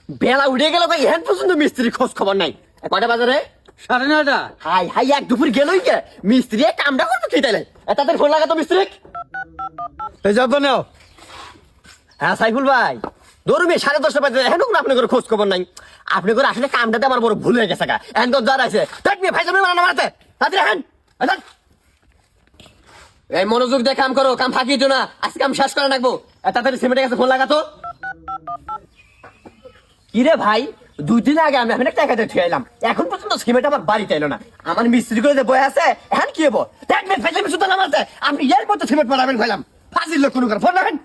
বেলা উঠে গেল ভাই, এখন পর্যন্ত মিস্ত্রি খোঁজ খবর নাই। কয়টা বাজারে? 9:30। হাই হাই, এক দুপুর গেলই কে মিস্ত্রি কামটা করবো কি তাইলে? তাদের ফোন লাগাতো মিস্ত্রি। এই যাব নাও। হ্যাঁ সাইফুল ভাই, ধরুন 10:30 বাজে, এখন কোনো আপনার খোঁজ খবর নাই। আপনি করে আসলে কামটাতে আমার বড় ভুল হয়ে গেছে। এখন তো জ্বর আছে, দেখবি ভাই জন্য মারানো মারাতে তাদের এখন। এই মনোযোগ দিয়ে কাম করো, কাম ফাঁকি দিও না, আজকে কাম শেষ করে রাখবো। তাড়াতাড়ি সিমেন্টের কাছে ফোন লাগাতো। কিরে ভাই, 2 দিন আগে আমি আপনাকে টাকা দিয়ে এলাম, এখন পর্যন্ত সিমেন্ট আমার বাড়িতে এলো না। আমার মিস্ত্রি করে যে বই আছে, এখন কি হবো? দেখবেন ভাই আমি সুতরাং মারতে, আপনি এর মতো সিমেন্ট মারাবেন ভাইলাম। ফাজিল লোক কোনো করে ফোন রাখেন।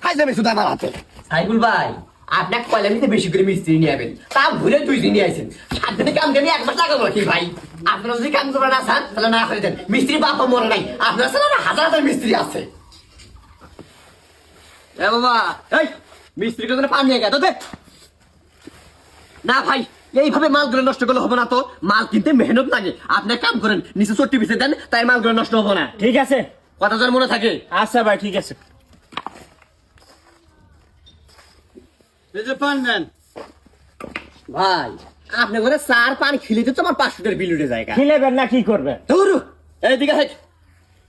ভাই যাবে সুদা মারাতে। সাইফুল ভাই, আপনাকে কয়লা নিতে বেশি করে মিস্ত্রি নিয়ে যাবেন, তা ভুলে 2 দিন নিয়ে আসেন। 7 দিনে কাম করে 1 মাস লাগাবো কি ভাই? আপনারা যদি কাম করবেন না চান তাহলে না করে দেন। মিস্ত্রি বাবা মরে নাই, আপনার সাথে হাজার হাজার মিস্ত্রি আছে। এ বাবা, এই মিস্ত্রি করে পানি নিয়ে গেছে না ভাই, এইভাবে মালগুলো নষ্ট করলে হবে না তো। মাল কিনতে মেহনত লাগে। আপনি কাম করেন, নিচে চট্টি পিছিয়ে দেন, তাই মালগুলো নষ্ট হবো না। ঠিক আছে। কথা যেন মনে থাকে। আচ্ছা ভাই, ঠিক আছে। এই যে পান নেন। ভাই আপনি করে 4 পানি খিলিতে তো আমার 500 টাকার বিল উঠে যায়। খিলেবেন না কি করবে? ধরু এইদিকে হাট,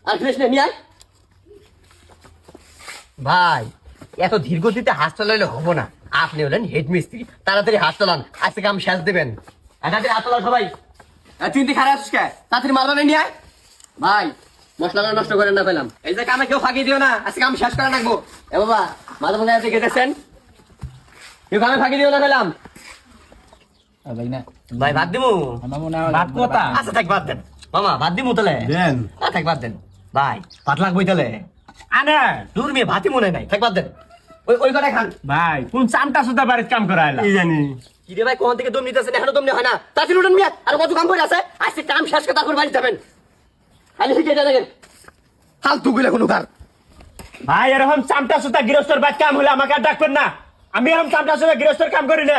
আর ফ্রেশ নিয়ে আয়। ভাই এত ধীর গতিতে হাত চালাইলে হবো না। আপনি হলেন হেড মিস্ত্রি, তাড়াতাড়ি হাত চালান, আজকে কাম শেষ দেবেন। তাড়াতাড়ি হাত চালান সবাই। তুই খারাপ আছিস কে? তাড়াতাড়ি মালবা নিয়ে আয়। ভাই মশলাটা নষ্ট করেন না পেলাম, এই যে কামে কেউ ফাঁকি দিও না, আজকে কাম শেষ করে রাখবো। এ বাবা মাঝে মাঝে এসে গেতেছেন, কেউ কামে ফাঁকি দিও না পেলাম। ভাই ভাত দিমু? ভাত কথা আচ্ছা থাক বাদ দেন মামা, ভাত দিমু তাহলে দেন। থাক বাদ দেন। ভাই ভাত লাগবই তাহলে। আনে দূর মেয়ে ভাতই মনে নাই, থাক বাদ দেন। ওই কটাই খান। ভাই কোন চামটা সুদা বাড়িতে কাম করা আইলা? জানি কি রে ভাই, কোন থেকে দম নিতেছেন, এখনো দম নেওয়া হয় না। তাড়াতাড়ি উঠেন মিয়া, আর কত কাম করে আছে, আজকে কাম শেষ করে তারপর বাড়ি যাবেন। খালি শিখে দেখেন ফালতু গুলো কোনো কার। ভাই এরকম চামটা সুদা গৃহস্থর বাড়িতে কাম হলে আমাকে আর ডাকবেন না। আমি এরকম চামটা সুদা গৃহস্থর কাম করি না।